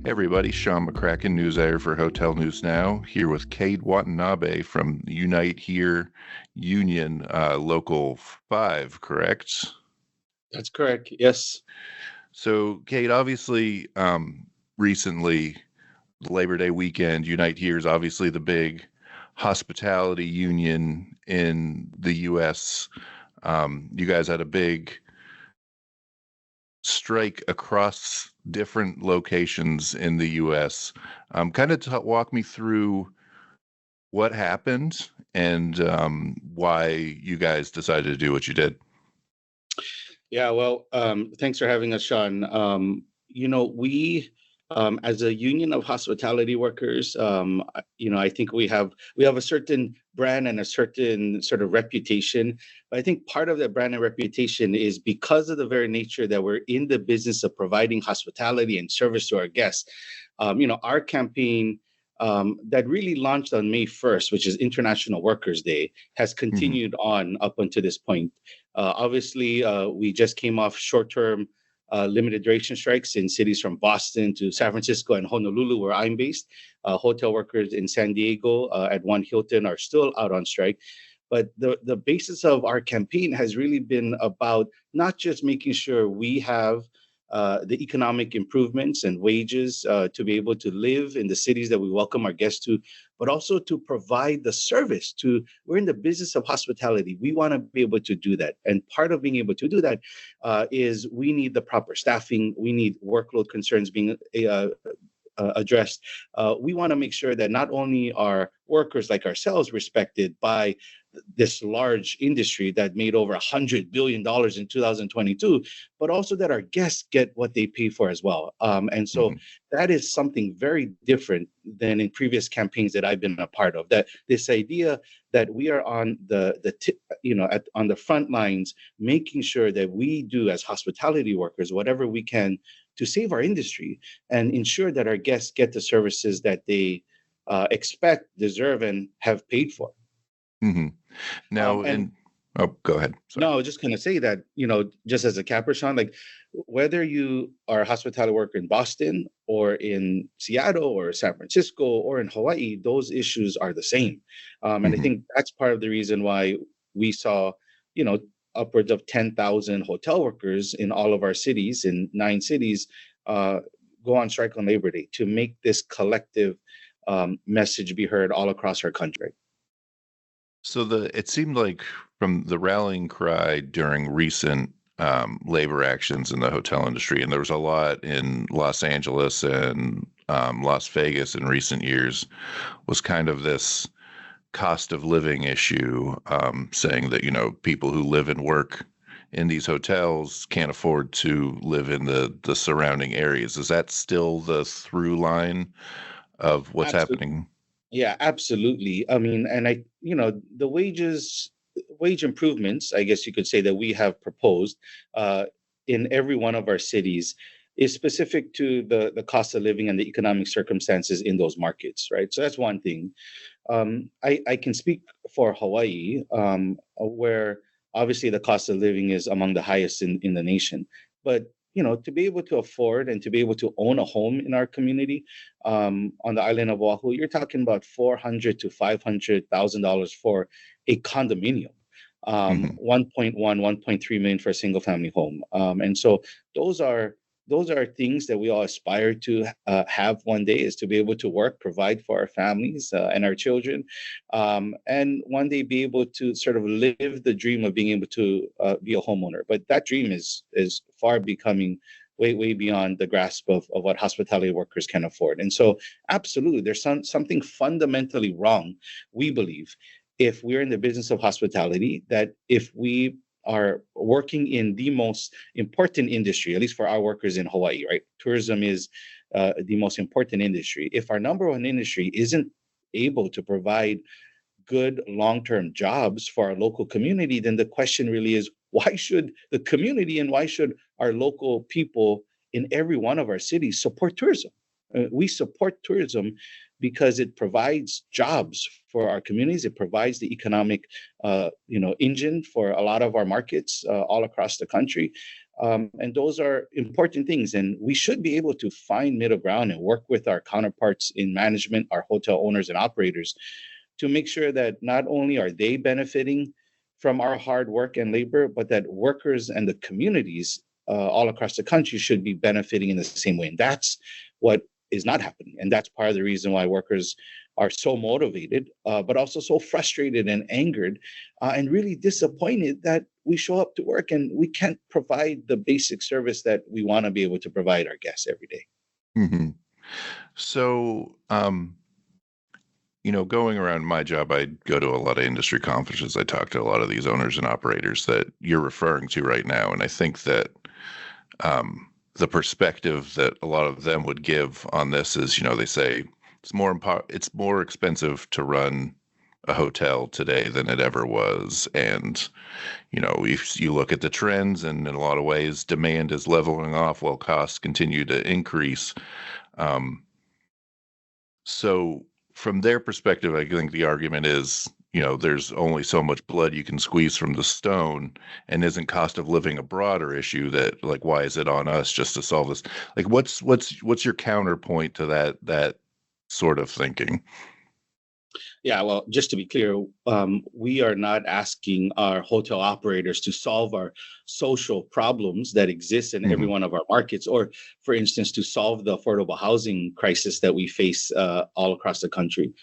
Hey everybody, Sean McCracken, news editor for Hotel News Now, here with Cade Watanabe from Unite Here Union, Local 5, correct? That's correct. Yes. So, Cade, obviously, recently, Labor Day weekend, Unite Here is obviously the big hospitality union in the U.S. You guys had a big strike across different locations in the U.S. Kind of walk me through what happened and why you guys decided to do what you did. Yeah. Well, thanks for having us, Sean. We, as a union of hospitality workers, I think we have a certain brand and a certain sort of reputation. But I think part of that brand and reputation is because of the very nature that we're in the business of providing hospitality and service to our guests. Our campaign. That really launched on May 1st, which is International Workers' Day, has Hmm. continued on up until this point. Obviously, we just came off short-term limited duration strikes in cities from Boston to San Francisco and Honolulu, where I'm based. Hotel workers in San Diego at one Hilton are still out on strike. But the basis of our campaign has really been about not just making sure we have the economic improvements and wages to be able to live in the cities that we welcome our guests to, but also to provide the service to. We're in the business of hospitality. We want to be able to do that. And part of being able to do that is we need the proper staffing. We need workload concerns being addressed. We want to make sure that not only are workers like ourselves respected by this large industry that made over $100 billion in 2022, but also that our guests get what they pay for as well. And so Hmm. that is something very different than in previous campaigns that I've been a part of. That this idea that we are on on the front lines, making sure that we do as hospitality workers whatever we can to save our industry and ensure that our guests get the services that they expect, deserve, and have paid for. Hmm. Now, And and oh, go ahead. Sorry. no, I was just going to say that, just as a Capricorn, like whether you are a hospitality worker in Boston or in Seattle or San Francisco or in Hawaii, those issues are the same. And I Hmm. think that's part of the reason why we saw, you know, upwards of 10,000 hotel workers in all of our cities, in 9 cities, uh, go on strike on Labor Day to make this collective message be heard all across our country. So it seemed like from the rallying cry during recent labor actions in the hotel industry, and there was a lot in Los Angeles and Las Vegas in recent years, was kind of this cost of living issue, saying that, people who live and work in these hotels can't afford to live in the surrounding areas. Is that still the through line of what's Absolutely. happening? Yeah, absolutely. I mean, and the wage improvements, I guess you could say that we have proposed uh, in every one of our cities is specific to the cost of living and the economic circumstances in those markets, right? So that's one thing. I can speak for Hawaii, where obviously the cost of living is among the highest in the nation. But to be able to afford and to be able to own a home in our community on the island of Oahu, you're talking about $400,000 to $500,000 for a condominium. Hmm. 1.1, 1.3 million for a single family home. And so those are those are things that we all aspire to have one day, is to be able to work, provide for our families and our children, and one day be able to sort of live the dream of being able to be a homeowner. But that dream is far becoming way beyond the grasp of what hospitality workers can afford. And so absolutely there's something fundamentally wrong, we believe, if we're in the business of hospitality, that if we are working in the most important industry, at least for our workers in Hawaii, right? Tourism is the most important industry. If our number one industry isn't able to provide good long-term jobs for our local community, then the question really is, why should the community and why should our local people in every one of our cities support tourism? We support tourism because it provides jobs for our communities. It provides the economic, engine for a lot of our markets all across the country. And those are important things. And we should be able to find middle ground and work with our counterparts in management, our hotel owners and operators, to make sure that not only are they benefiting from our hard work and labor, but that workers and the communities all across the country should be benefiting in the same way. And that's what is not happening. And that's part of the reason why workers are so motivated, but also so frustrated and angered and really disappointed that we show up to work and we can't provide the basic service that we want to be able to provide our guests every day. Hmm. So, going around my job, I go to a lot of industry conferences. I talk to a lot of these owners and operators that you're referring to right now. And I think that the perspective that a lot of them would give on this is, they say it's more expensive to run a hotel today than it ever was. And, if you look at the trends, and in a lot of ways, demand is leveling off while costs continue to increase. Um, so from their perspective, I think the argument is, there's only so much blood you can squeeze from the stone, and isn't cost of living a broader issue that, like, why is it on us just to solve this? Like, what's your counterpoint to that sort of thinking? Yeah, well, just to be clear, we are not asking our hotel operators to solve our social problems that exist in every Hmm. one of our markets, or, for instance, to solve the affordable housing crisis that we face all across the country.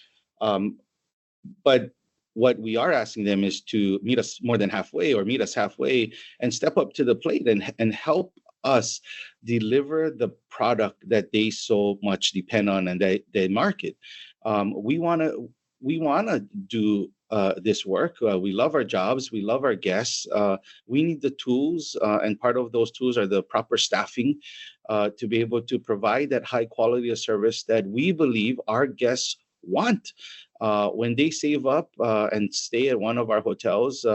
Um, but what we are asking them is to meet us more than halfway, or meet us halfway, and step up to the plate and help us deliver the product that they so much depend on and they market. We want to do this work. We love our jobs. We love our guests. We need the tools, and part of those tools are the proper staffing to be able to provide that high quality of service that we believe our guests want. When they save up and stay at one of our hotels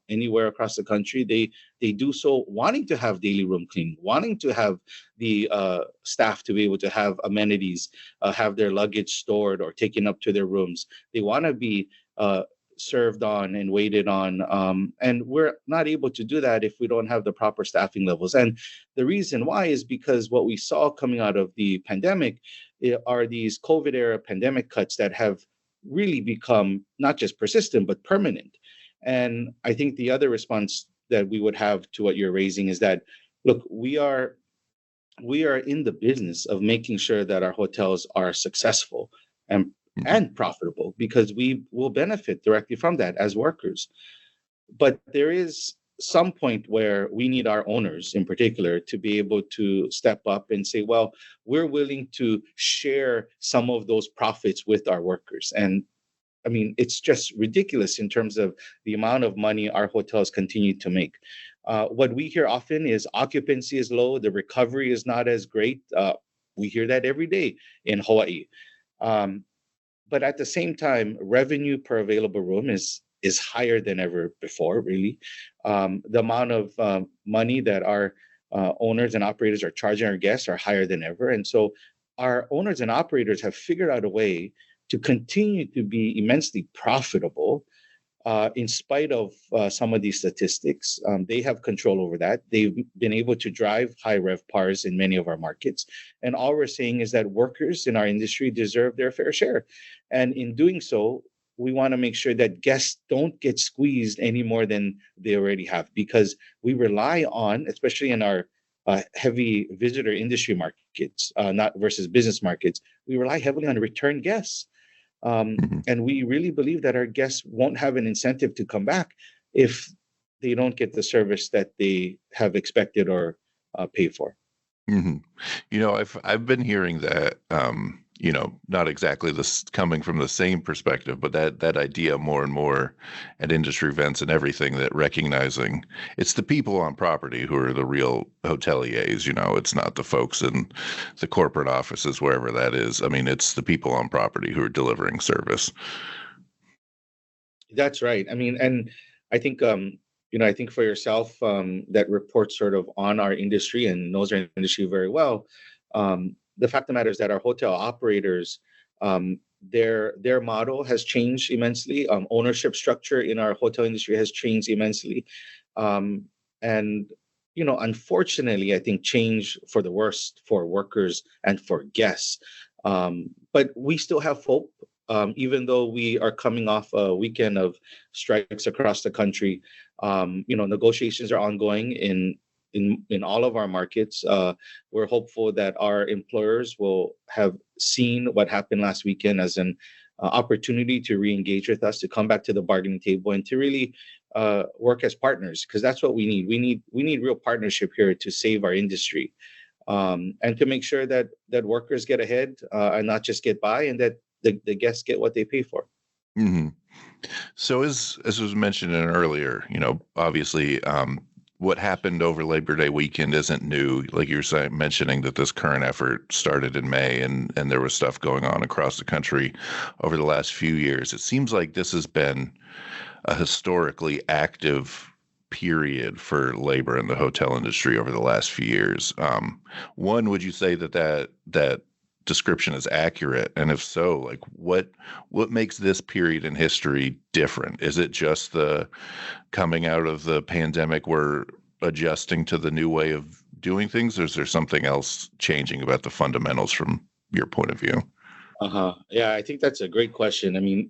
anywhere across the country, they do so wanting to have daily room cleaning, wanting to have the staff to be able to have amenities, have their luggage stored or taken up to their rooms. They want to be served on and waited on. And we're not able to do that if we don't have the proper staffing levels. And the reason why is because what we saw coming out of the pandemic are these COVID era pandemic cuts that have really become not just persistent, but permanent. And I think the other response that we would have to what you're raising is that, look, we are in the business of making sure that our hotels are successful and Hmm. and profitable, because we will benefit directly from that as workers. But there is some point where we need our owners in particular to be able to step up and say, well, we're willing to share some of those profits with our workers. And I mean, it's just ridiculous in terms of the amount of money our hotels continue to make. What we hear often is occupancy is low, the recovery is not as great. We hear that every day in Hawaii. Um, but at the same time, revenue per available room is higher than ever before. Really, the amount of money that our owners and operators are charging our guests are higher than ever, and so our owners and operators have figured out a way to continue to be immensely profitable in spite of some of these statistics. They have control over that. They've been able to drive high RevPARs in many of our markets. And all we're saying is that workers in our industry deserve their fair share. And in doing so, we want to make sure that guests don't get squeezed any more than they already have, because we rely on, especially in our heavy visitor industry markets, not versus business markets, we rely heavily on return guests. Hmm. And we really believe that our guests won't have an incentive to come back if they don't get the service that they have expected or paid for. Hmm. I've been hearing that, not exactly this coming from the same perspective, but that idea more and more at industry events and everything, that recognizing it's the people on property who are the real hoteliers. It's not the folks in the corporate offices, wherever that is. I mean, it's the people on property who are delivering service. That's right. I mean, and I think I think for yourself, that reports sort of on our industry and knows our industry very well. the fact of the matter is that our hotel operators, their model has changed immensely. Ownership structure in our hotel industry has changed immensely, um, and unfortunately, I think change for the worst for workers and for guests. But we still have hope, even though we are coming off a weekend of strikes across the country. Negotiations are ongoing in all of our markets. We're hopeful that our employers will have seen what happened last weekend as an opportunity to re-engage with us, to come back to the bargaining table, and to really work as partners, because that's what we need. We need real partnership here to save our industry, and to make sure that workers get ahead, and not just get by, and that the guests get what they pay for. Hmm. So as was mentioned in earlier, obviously, what happened over Labor Day weekend isn't new. Like you were saying, mentioning that this current effort started in May, and there was stuff going on across the country over the last few years. It seems like this has been a historically active period for labor in the hotel industry over the last few years. One, would you say that description is accurate? And if so, like what makes this period in history different? Is it just the coming out of the pandemic, we're adjusting to the new way of doing things, or is there something else changing about the fundamentals from your point of view? Uh-huh. Yeah, I think that's a great question. I mean,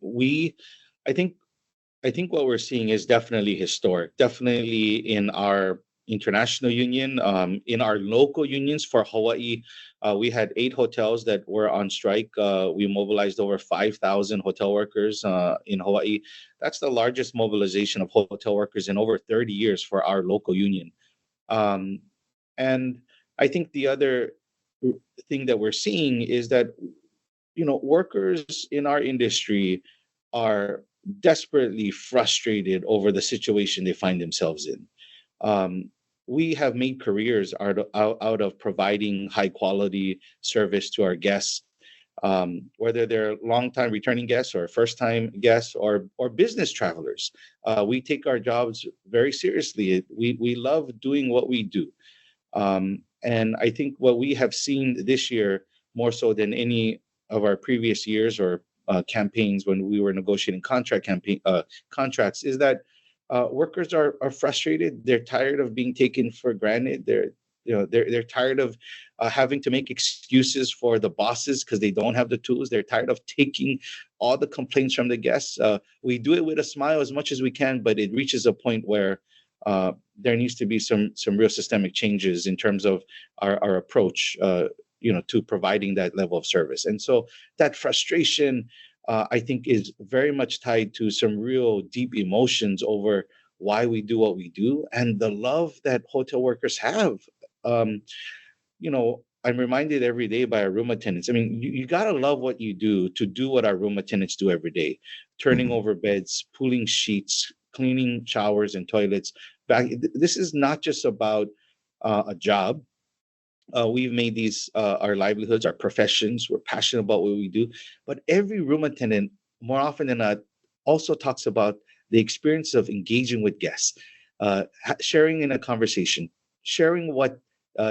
I think I think what we're seeing is definitely historic, definitely in our international union, in our local unions for Hawaii. We had 8 hotels that were on strike. We mobilized over 5,000 hotel workers in Hawaii. That's the largest mobilization of hotel workers in over 30 years for our local union. Um, and I think the other thing that we're seeing is that workers in our industry are desperately frustrated over the situation they find themselves in. Um, we have made careers out of providing high quality service to our guests, whether they're longtime returning guests or first time guests or business travelers. We take our jobs very seriously. We love doing what we do. And I think what we have seen this year, more so than any of our previous years or campaigns when we were negotiating contracts, is that workers are frustrated. They're tired of being taken for granted. They're tired of having to make excuses for the bosses because they don't have the tools. They're tired of taking all the complaints from the guests. We do it with a smile as much as we can, but it reaches a point where there needs to be some real systemic changes in terms of our approach, to providing that level of service. And so that frustration, I think, is very much tied to some real deep emotions over why we do what we do and the love that hotel workers have. Um, I'm reminded every day by our room attendants. I mean, you gotta love what you do to do what our room attendants do every day, turning Hmm. over beds, pulling sheets, cleaning showers and toilets. This is not just about a job. We've made these our livelihoods, our professions. We're passionate about what we do. But every room attendant, more often than not, also talks about the experience of engaging with guests, sharing in a conversation, sharing what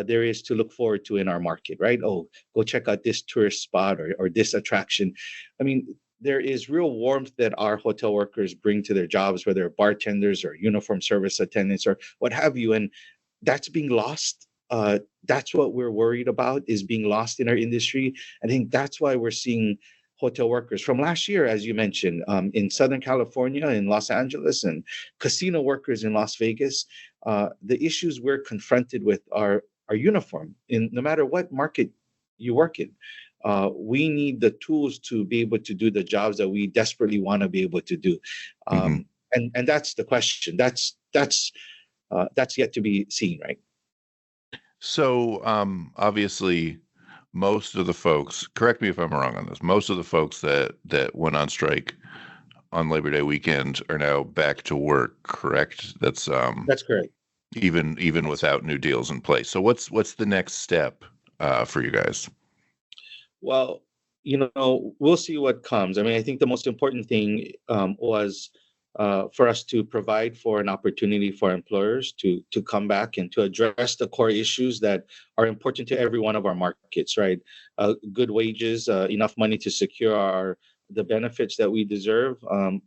there is to look forward to in our market, right? Oh, go check out this tourist spot or this attraction. I mean, there is real warmth that our hotel workers bring to their jobs, whether bartenders or uniform service attendants or what have you. And that's being lost. That's what we're worried about, is being lost in our industry. I think that's why we're seeing hotel workers from last year, as you mentioned, in Southern California, in Los Angeles, and casino workers in Las Vegas. The issues we're confronted with are uniform in no matter what market you work in. We need the tools to be able to do the jobs that we desperately want to be able to do. Hmm. And that's the question. That's yet to be seen, right? So, obviously, most of the folks, correct me if I'm wrong on this, most of the folks that went on strike on Labor Day weekend are now back to work, correct? That's That's correct. even without new deals in place. So what's the next step for you guys? Well, we'll see what comes. I mean, I think the most important thing was for us to provide for an opportunity for employers to come back and to address the core issues that are important to every one of our markets, right? Good wages, enough money to secure our the benefits that we deserve,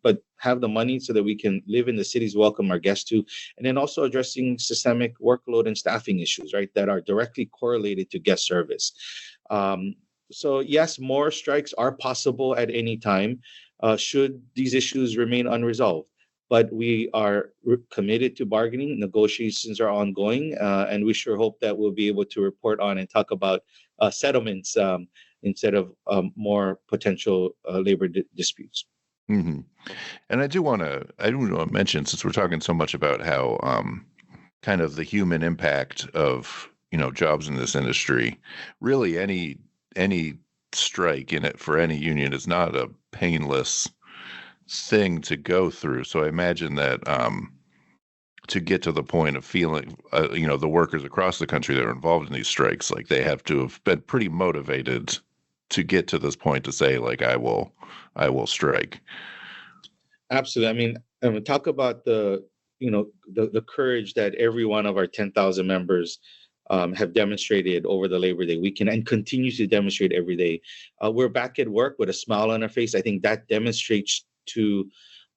but have the money so that we can live in the cities, welcome our guests to, and then also addressing systemic workload and staffing issues, right, that are directly correlated to guest service. Um, so yes, more strikes are possible at any time should these issues remain unresolved. But we are committed to bargaining. Negotiations are ongoing, and we sure hope that we'll be able to report on and talk about settlements instead of more potential labor disputes. Hmm. And I do want to mention, since we're talking so much about how kind of the human impact of jobs in this industry, really any strike in it for any union is not a painless thing to go through. So I imagine that to get to the point of feeling, the workers across the country that are involved in these strikes, like they have to have been pretty motivated to get to this point to say, like, I will strike. Absolutely. I mean, talk about the courage that every one of our 10,000 members have demonstrated over the Labor Day weekend and continue to demonstrate every day. We're back at work with a smile on our face. I think that demonstrates to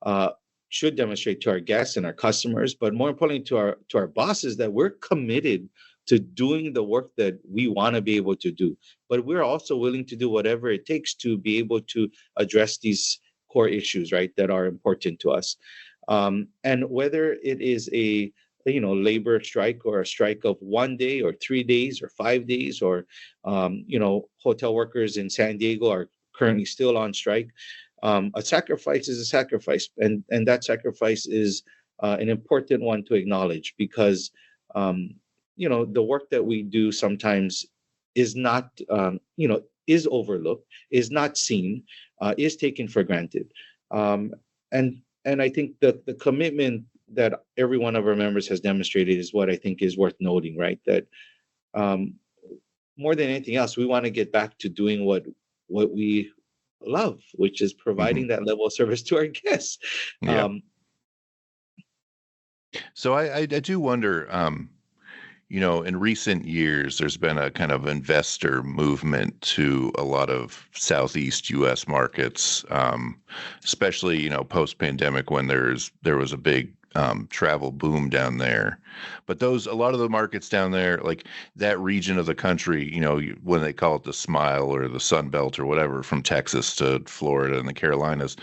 uh, should demonstrate to our guests and our customers, but more importantly to our bosses that we're committed to doing the work that we want to be able to do. But we're also willing to do whatever it takes to be able to address these core issues, right, that are important to us. And whether it is a labor strike or a strike of 1 day or 3 days or 5 days, or hotel workers in San Diego are currently still on strike. A sacrifice is a sacrifice, and that sacrifice is an important one to acknowledge because the work that we do sometimes is not is overlooked, is not seen, is taken for granted. Um, and I think that the commitment that every one of our members has demonstrated is what I think is worth noting, right? That um, more than anything else, we want to get back to doing what we love, which is Hmm. providing that level of service to our guests. Yeah. Um, So I do wonder, in recent years, there's been a kind of investor movement to a lot of Southeast U.S. markets, especially, post-pandemic when there was a big travel boom down there. But a lot of the markets down there, like that region of the country, when they call it the Smile or the Sun Belt or whatever, from Texas to Florida and the Carolinas,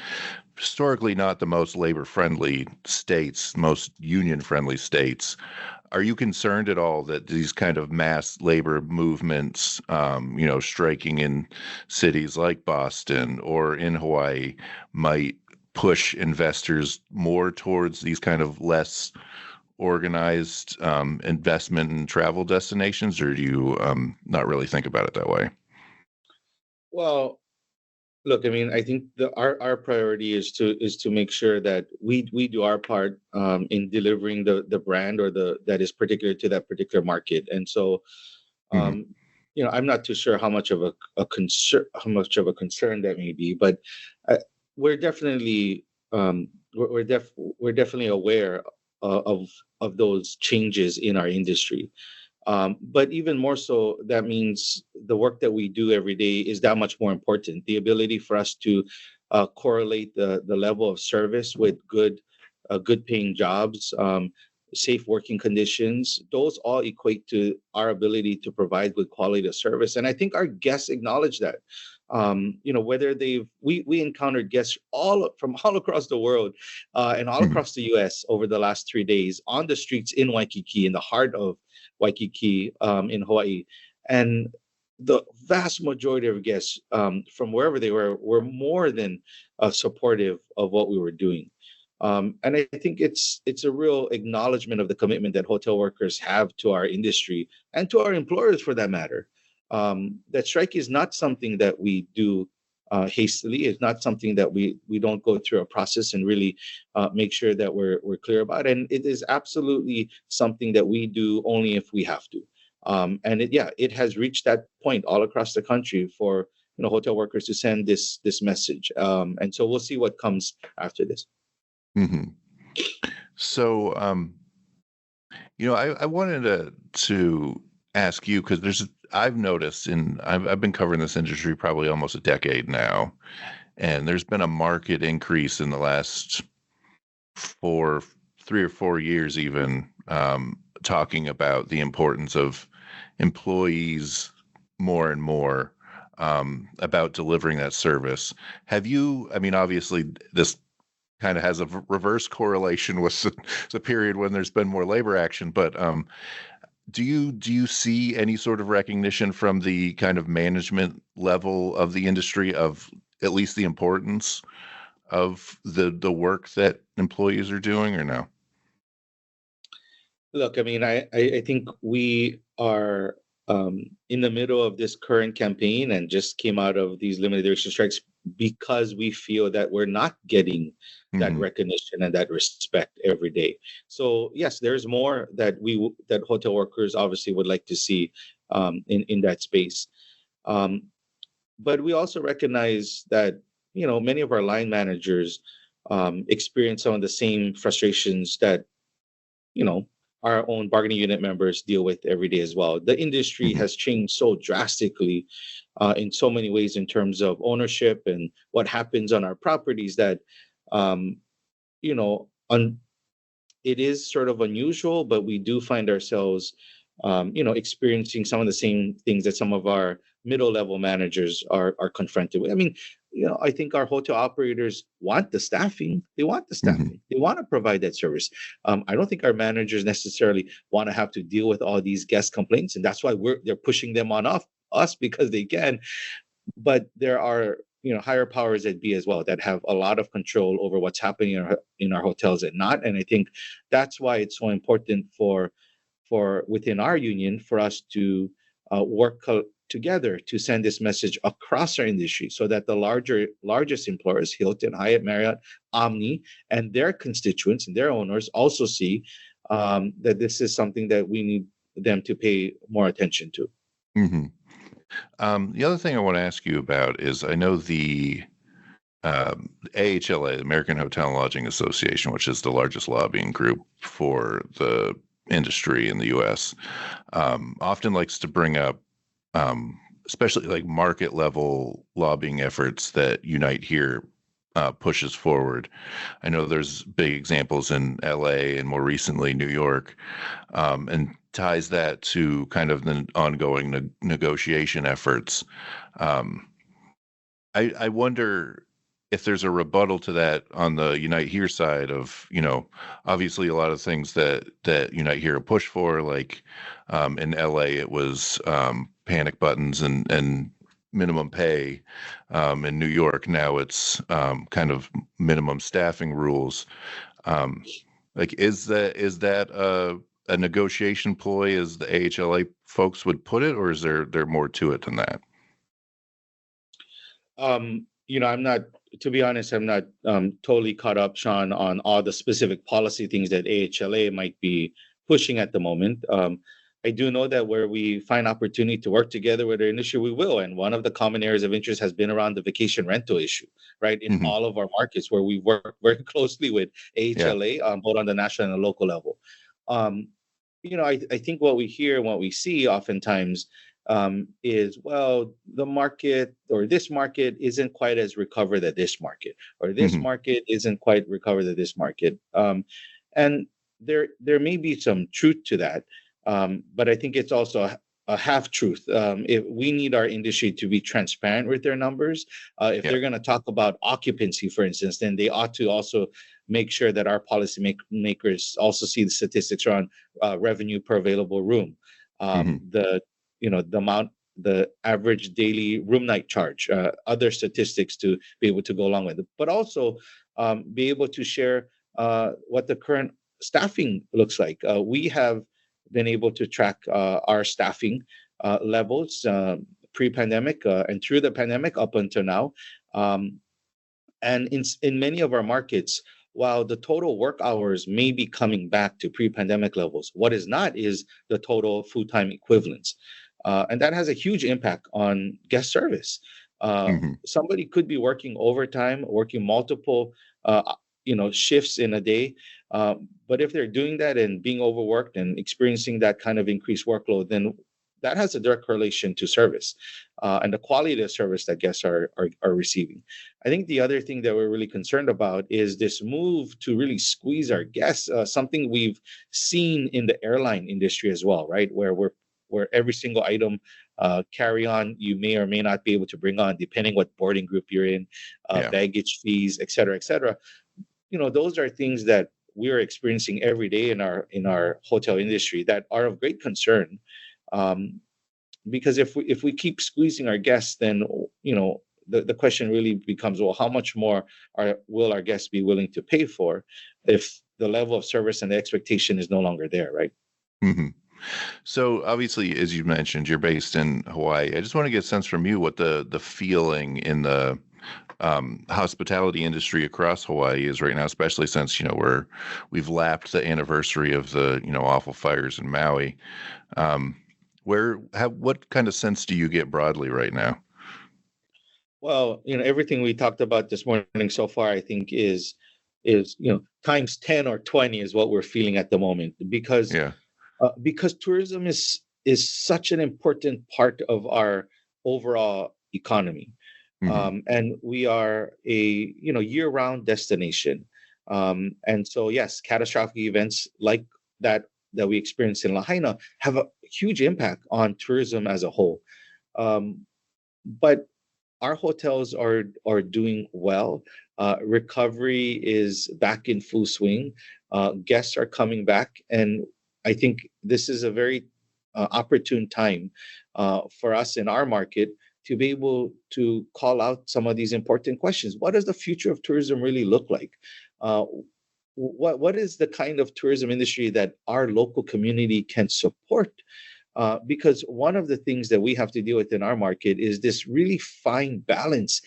historically not the most labor-friendly states, most union-friendly states. Are you concerned at all that these kind of mass labor movements, striking in cities like Boston or in Hawaii, might push investors more towards these kind of less organized investment and travel destinations, or do you not really think about it that way? well, look, I think our priority is to make sure that we do our part in delivering the brand or the that is particular to that particular market. And so, Hmm. um, I'm not too sure how much of a concern that may be, but uh, we're definitely we're definitely aware of those changes in our industry. But even more so, that means the work that we do every day is that much more important. The ability for us to correlate the level of service with good paying jobs, safe working conditions, those all equate to our ability to provide good quality of service. And I think our guests acknowledge that. Whether we encountered guests from all across the world and all Hmm. across the U.S. over the last 3 days on the streets in Waikiki, in the heart of Waikiki, in Hawaii, and the vast majority of guests from wherever they were more than supportive of what we were doing. And I think it's a real acknowledgement of the commitment that hotel workers have to our industry and to our employers, for that matter. That strike is not something that we do hastily. It's not something that we don't go through a process and really make sure that we're clear about. And it is absolutely something that we do only if we have to. And it has reached that point all across the country for hotel workers to send this message. And so we'll see what comes after this. Mhm. So, I wanted to ask you because I've noticed, and I've been covering this industry probably almost a decade now, and there's been a market increase in the last four, 3 or 4 years, even talking about the importance of employees more and more about delivering that service. Have you? I mean, obviously, this kind of has a reverse correlation with the period when there's been more labor action. But do you see any sort of recognition from the kind of management level of the industry of at least the importance of the work that employees are doing, or no? Look, I mean, I think we are in the middle of this current campaign and just came out of these limited duration strikes because we feel that we're not getting that Hmm. recognition and that respect every day. So yes, there's more that that hotel workers obviously would like to see in that space. Um, but we also recognize that many of our line managers experience some of the same frustrations that you know our own bargaining unit members deal with every day as well. The industry Hmm. has changed so drastically in so many ways in terms of ownership and what happens on our properties that um, you know un- it is sort of unusual, but we do find ourselves, experiencing some of the same things that some of our middle level managers are confronted with. I mean, I think our hotel operators want the staffing. They want the Hmm. staffing. They want to provide that service. I don't think our managers necessarily want to have to deal with all these guest complaints, and that's why they're pushing them on off us because they can. But there are higher powers that be as well that have a lot of control over what's happening in our hotels and not. And I think that's why it's so important for within our union for us to work together to send this message across our industry so that the largest employers, Hilton, Hyatt, Marriott, Omni, and their constituents and their owners also see that this is something that we need them to pay more attention to. Hmm. The other thing I want to ask you about is I know the AHLA, the American Hotel and Lodging Association, which is the largest lobbying group for the industry in the U.S., often likes to bring up, especially like market level lobbying efforts that Unite Here pushes forward. I know there's big examples in LA and more recently New York, and ties that to kind of the ongoing negotiation efforts. Um, I wonder if there's a rebuttal to that on the Unite Here side of, obviously a lot of things that Unite Here push for, like in LA it was panic buttons and minimum pay. In New York now it's kind of minimum staffing rules. Um, like is that a negotiation ploy as the AHLA folks would put it, or is there more to it than that? I'm not, to be honest, I'm not totally caught up, Sean, on all the specific policy things that AHLA might be pushing at the moment. I do know that where we find opportunity to work together with our industry, we will. And one of the common areas of interest has been around the vacation rental issue, right? In Hmm. all of our markets where we work very closely with Yeah. AHLA, both on the national and the local level. Um, I think what we hear and what we see oftentimes is, well, the market or this market isn't quite as recovered as this market, or this Hmm. market isn't quite recovered as this market. And there may be some truth to that, but I think it's also a half truth. If we need our industry to be transparent with their numbers, if Yeah. they're going to talk about occupancy, for instance, then they ought to also make sure that our policy makers also see the statistics around revenue per available room, Hmm. the amount, the average daily room night charge, other statistics to be able to go along with it, but also be able to share what the current staffing looks like. We have been able to track our staffing levels pre-pandemic and through the pandemic up until now. Um, and in many of our markets, while the total work hours may be coming back to pre-pandemic levels, what is not is the total full-time equivalents. And that has a huge impact on guest service. Hmm. Somebody could be working overtime, working multiple, shifts in a day. But if they're doing that and being overworked and experiencing that kind of increased workload, then that has a direct correlation to service and the quality of the service that guests are receiving. I think the other thing that we're really concerned about is this move to really squeeze our guests, something we've seen in the airline industry as well, right? Where every single item carry on you may or may not be able to bring on, depending what boarding group you're in, Yeah. baggage fees, et cetera, et cetera. Those are things that we're experiencing every day in our hotel industry that are of great concern. Um, because if we keep squeezing our guests, then the question really becomes, well, how much more will our guests be willing to pay for if the level of service and the expectation is no longer there, right? hmm So obviously, as you mentioned, you're based in Hawaii. I just want to get a sense from you what the feeling in the hospitality industry across Hawaii is right now, especially since we've lapped the anniversary of the awful fires in Maui. Um, what kind of sense do you get broadly right now? Well, everything we talked about this morning so far, I think is times 10 or 20 is what we're feeling at the moment, Yeah. because tourism is such an important part of our overall economy. hmm And we are a year-round destination. And so yes, catastrophic events like that we experienced in Lahaina have a huge impact on tourism as a whole. But our hotels are doing well. Recovery is back in full swing. Guests are coming back, and I think this is a very opportune time for us in our market to be able to call out some of these important questions. What does the future of tourism really look like? Uh, what is the kind of tourism industry that our local community can support? Because one of the things that we have to deal with in our market is this really fine balance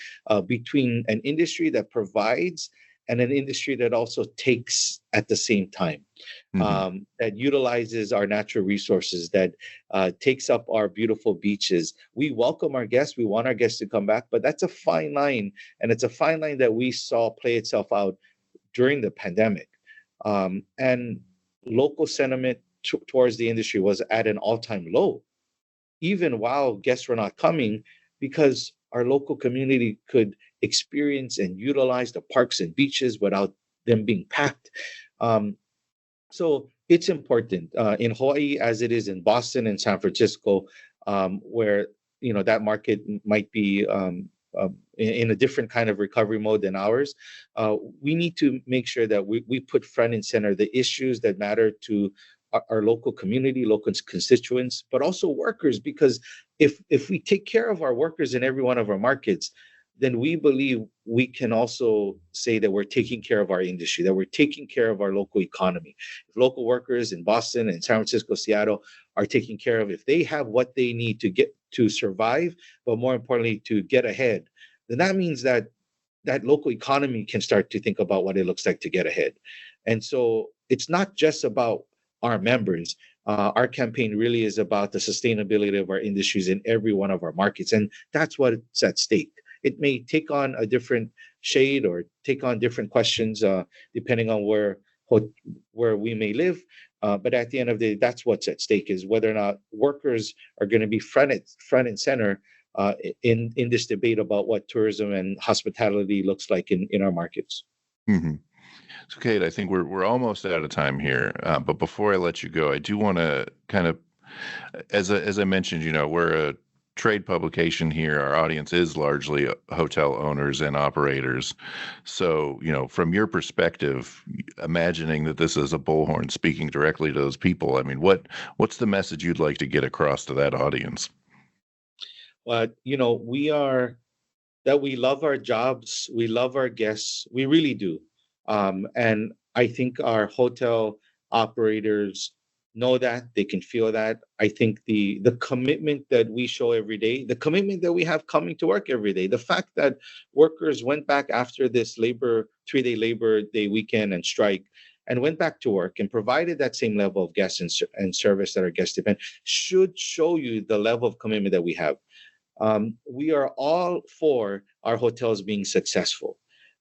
between an industry that provides and an industry that also takes at the same time, hmm that utilizes our natural resources, that takes up our beautiful beaches. We welcome our guests. We want our guests to come back, but that's a fine line. And it's a fine line that we saw play itself out during the pandemic. And local sentiment towards the industry was at an all-time low, even while guests were not coming, because our local community could experience and utilize the parks and beaches without them being packed. Um, so it's important in Hawaii, as it is in Boston and San Francisco, where that market might be in a different kind of recovery mode than ours. We need to make sure that we put front and center the issues that matter to our local community, local constituents, but also workers. Because if we take care of our workers in every one of our markets, then we believe we can also say that we're taking care of our industry, that we're taking care of our local economy. If local workers in Boston and San Francisco, Seattle are taken care of, if they have what they need to get to survive, but more importantly, to get ahead, then that means that that local economy can start to think about what it looks like to get ahead. And so it's not just about our members. Our campaign really is about the sustainability of our industries in every one of our markets. And that's what's at stake. It may take on a different shade or take on different questions depending on where we may live. But at the end of the day, that's what's at stake, is whether or not workers are going to be front and center in this debate about what tourism and hospitality looks like in our markets. hmm So, Kate, I think we're almost out of time here. But before I let you go, I do want to kind of, as I mentioned, we're a trade publication here. Our audience is largely hotel owners and operators. So, from your perspective, imagining that this is a bullhorn speaking directly to those people, I mean, what's the message you'd like to get across to that audience? But we are that we love our jobs, we love our guests, we really do. And I think our hotel operators know that, they can feel that. I think the commitment that we show every day, the commitment that we have coming to work every day, the fact that workers went back after this 3-day Labor Day weekend and strike, and went back to work and provided that same level of guests and service that our guests depend, should show you the level of commitment that we have. We are all for our hotels being successful.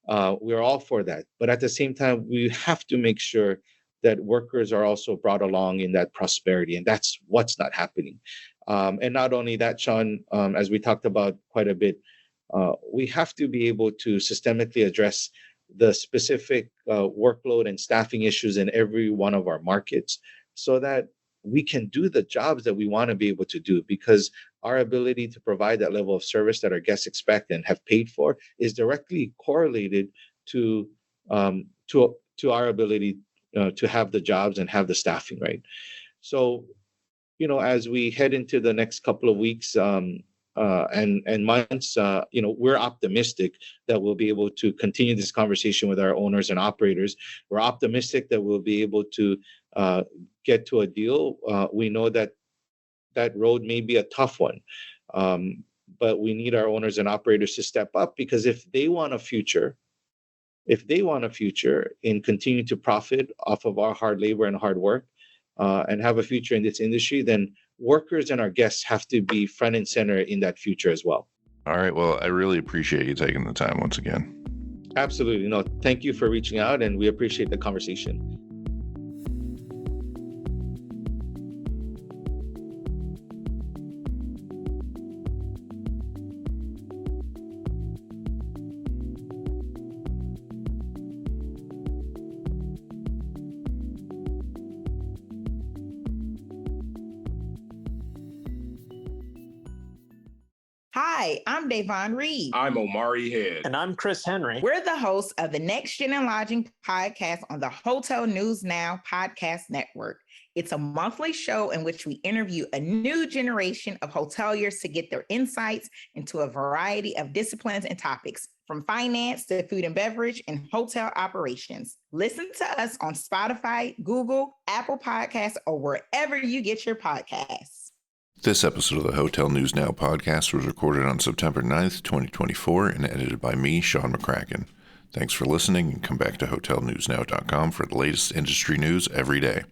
we're all for that. But at the same time, we have to make sure that workers are also brought along in that prosperity, and that's what's not happening. And not only that, Sean, as we talked about quite a bit, we have to be able to systemically address the specific workload and staffing issues in every one of our markets so that we can do the jobs that we want to be able to do, because our ability to provide that level of service that our guests expect and have paid for is directly correlated to to our ability to have the jobs and have the staffing, right? So, as we head into the next couple of weeks and months, we're optimistic that we'll be able to continue this conversation with our owners and operators. We're optimistic that we'll be able to get to a deal. We know that that road may be a tough one, but we need our owners and operators to step up, because if they want a future in continuing to profit off of our hard labor and hard work, and have a future in this industry, then workers and our guests have to be front and center in that future as well. All right. Well, I really appreciate you taking the time once again. Absolutely. No, thank you for reaching out, and we appreciate the conversation. Hi, I'm Davon Reed. I'm Omari Head. And I'm Chris Henry. We're the hosts of the Next Gen and Lodging podcast on the Hotel News Now podcast network. It's a monthly show in which we interview a new generation of hoteliers to get their insights into a variety of disciplines and topics, from finance to food and beverage and hotel operations. Listen to us on Spotify, Google, Apple Podcasts, or wherever you get your podcasts. This episode of the Hotel News Now podcast was recorded on September 9th, 2024, and edited by me, Sean McCracken. Thanks for listening, and come back to hotelnewsnow.com for the latest industry news every day.